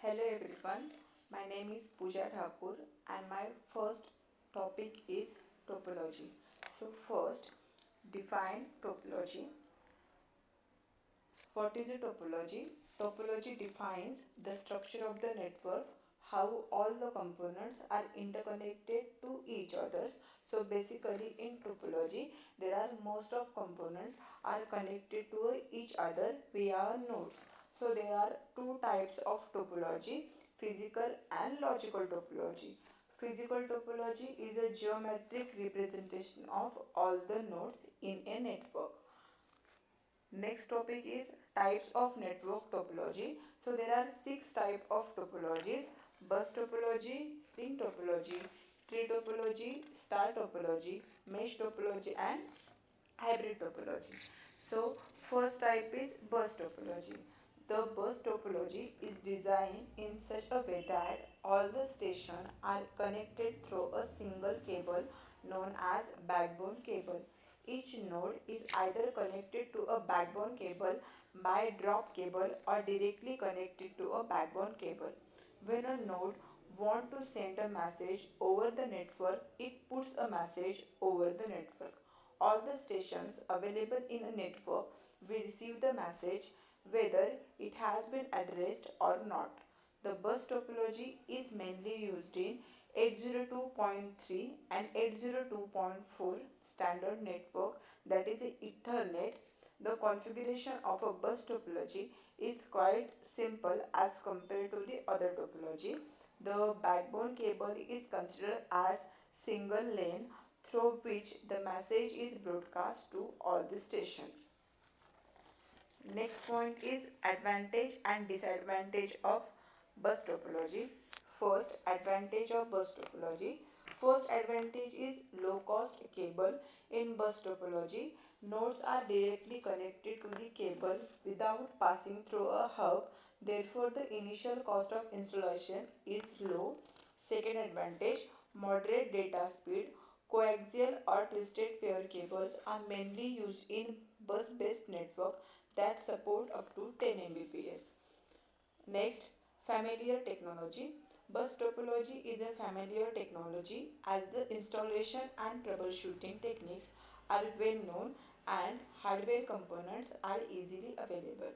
Hello everyone, my name is Pooja Thakur and my first topic is topology. So first, define topology. What is a topology? Topology defines the structure of the network, how all the components are interconnected to each other. So basically in topology, there are most of components are connected to each other via nodes. So there are two types of topology, physical and logical topology. Physical topology is a geometric representation of all the nodes in a network. Next topic is types of network topology. So there are six types of topologies: bus topology, ring topology, tree topology, star topology, mesh topology, and hybrid topology. So first type is bus topology. The bus topology is designed in such a way that all the stations are connected through a single cable known as backbone cable. Each node is either connected to a backbone cable by drop cable or directly connected to a backbone cable. When a node wants to send a message over the network, it puts a message over the network. All the stations available in a network will receive the message whether it has been addressed or not. The bus topology is mainly used in 802.3 and 802.4 standard network, that is Ethernet. The configuration of a bus topology is quite simple as compared to the other topology. The backbone cable is considered as single lane through which the message is broadcast to all the station. Next point is advantage and disadvantage of bus topology. First, advantage of bus topology. First advantage is low cost cable. In bus topology, nodes are directly connected to the cable without passing through a hub. Therefore, the initial cost of installation is low. Second advantage, moderate data speed. Coaxial or twisted pair cables are mainly used in bus-based network that support up to 10 Mbps. Next, familiar technology. Bus topology is a familiar technology as the installation and troubleshooting techniques are well known and hardware components are easily available.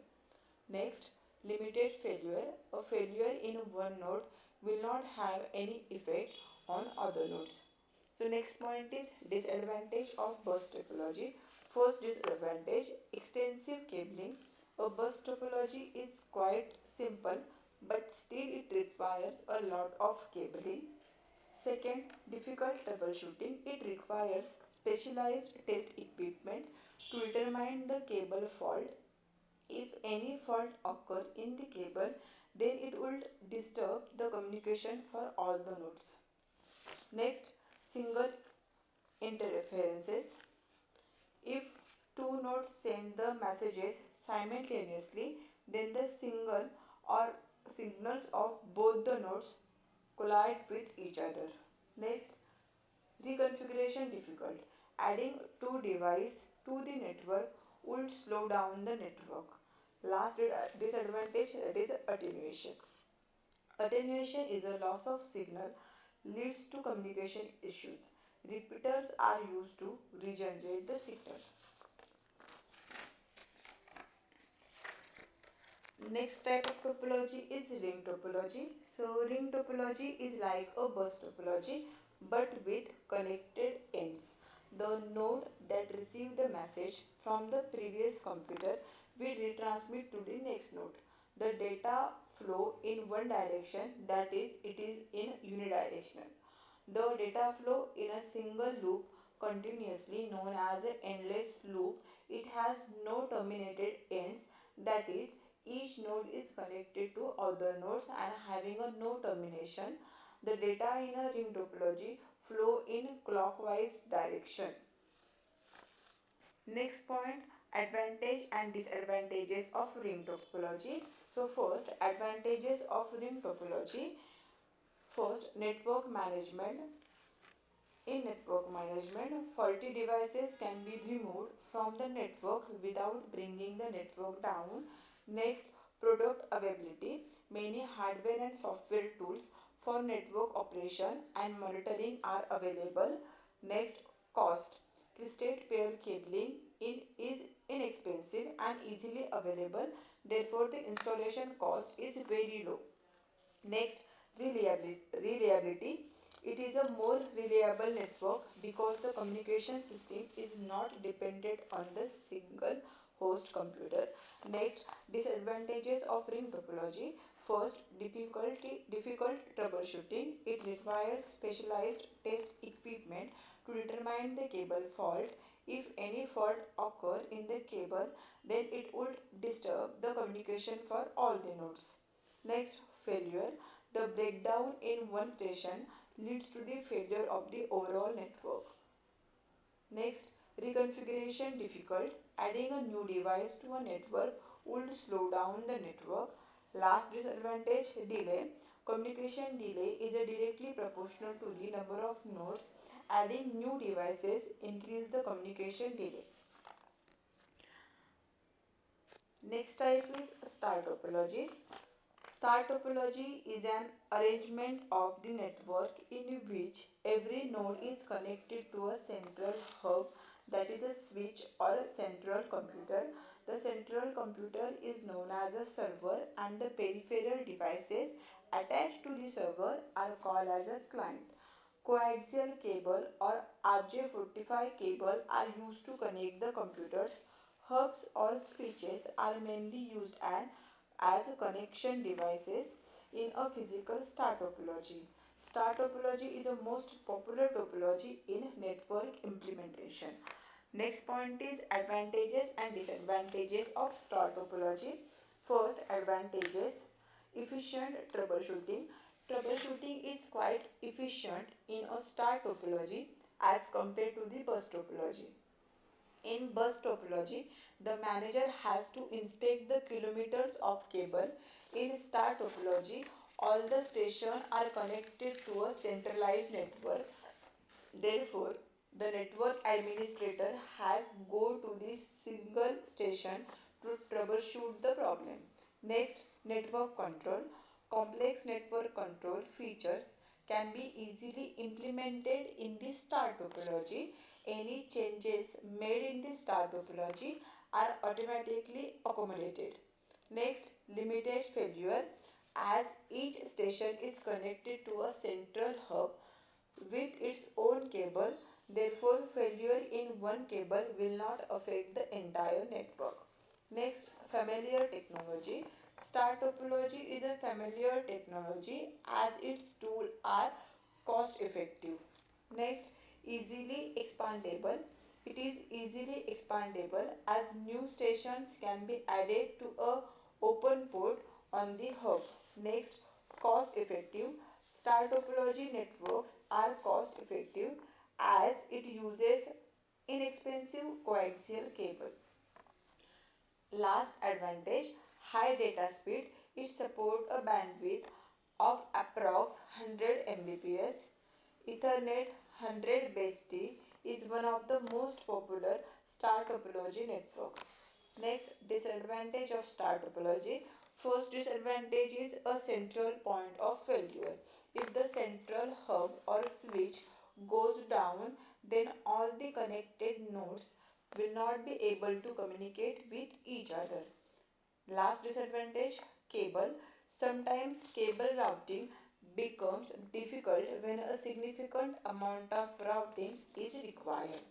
Next, limited failure. A failure in one node will not have any effect on other nodes. So next point is disadvantage of bus topology. First disadvantage, extensive cabling. A bus topology is quite simple but still it requires a lot of cabling. Second, difficult troubleshooting. It requires specialized test equipment to determine the cable fault. If any fault occurs in the cable, then it will disturb the communication for all the nodes. Next, single interferences. If two nodes send the messages simultaneously, then the single or signals of both the nodes collide with each other. Next, reconfiguration difficult. Adding two devices to the network would slow down the network. Last disadvantage, that is attenuation. Attenuation is a loss of signal leads to communication issues. Repeaters are used to regenerate the signal. Next type of topology is ring topology. So ring topology is like a bus topology but with connected ends. The node that receives the message from the previous computer will retransmit to the next node. The data flow in one direction, that is it is in unidirectional. The data flow in a single loop continuously known as an endless loop. It has no terminated ends, that is each node is connected to other nodes and having a no termination. The data in a ring topology flow in clockwise direction. Next point, advantage and disadvantages of ring topology. So first, advantages of ring topology. First, network management. In network management, faulty devices can be removed from the network without bringing the network down. Next, product availability. Many many hardware and software tools for network operation and monitoring are available. Next, cost. Twisted pair cabling is inexpensive and easily available. Therefore, the installation cost is very low. Next, reliability. It is a more reliable network because the communication system is not dependent on the single host computer. Next, disadvantages of ring topology. First, difficult troubleshooting. It requires specialized test equipment to determine the cable fault. If any fault occur in the cable, then it would disturb the communication for all the nodes. Next, failure. The breakdown in one station leads to the failure of the overall network. Next, reconfiguration difficult. Adding a new device to a network would slow down the network. Last disadvantage, delay. Communication delay is directly proportional to the number of nodes. Adding new devices increase the communication delay. Next type is star topology. Star topology is an arrangement of the network in which every node is connected to a central hub, that is a switch or a central computer. The central computer is known as a server and the peripheral devices attached to the server are called as a client. Coaxial cable or RJ45 cable are used to connect the computers. Hubs or switches are mainly used as connection devices in a physical star topology. Star topology is the most popular topology in network implementation. Next point is advantages and disadvantages of star topology. First, advantages: efficient troubleshooting. Troubleshooting is quite efficient in a star topology as compared to the bus topology. In bus topology, the manager has to inspect the kilometers of cable. In star topology, all the stations are connected to a centralized network. Therefore, the network administrator has go to the single station to troubleshoot the problem. Next, network control. Complex network control features can be easily implemented in the star topology. Any changes made in the star topology are automatically accommodated. Next, limited failure. As each station is connected to a central hub with its own cable, therefore failure in one cable will not affect the entire network. Next, familiar technology. Star topology is a familiar technology as its tools are cost effective. Next, easily expandable. It is easily expandable as new stations can be added to a open port on the hub. Next, cost effective. Star topology networks are cost effective as it uses inexpensive coaxial cable. Last advantage, high data speed. It supports a bandwidth of approx 100 Mbps. Ethernet 100 BST is one of the most popular star topology network. Next, disadvantage of star topology. First disadvantage is a central point of failure. If the central hub or switch goes down, then all the connected nodes will not be able to communicate with each other. Last disadvantage, cable. Sometimes cable routing becomes difficult when a significant amount of routing is required.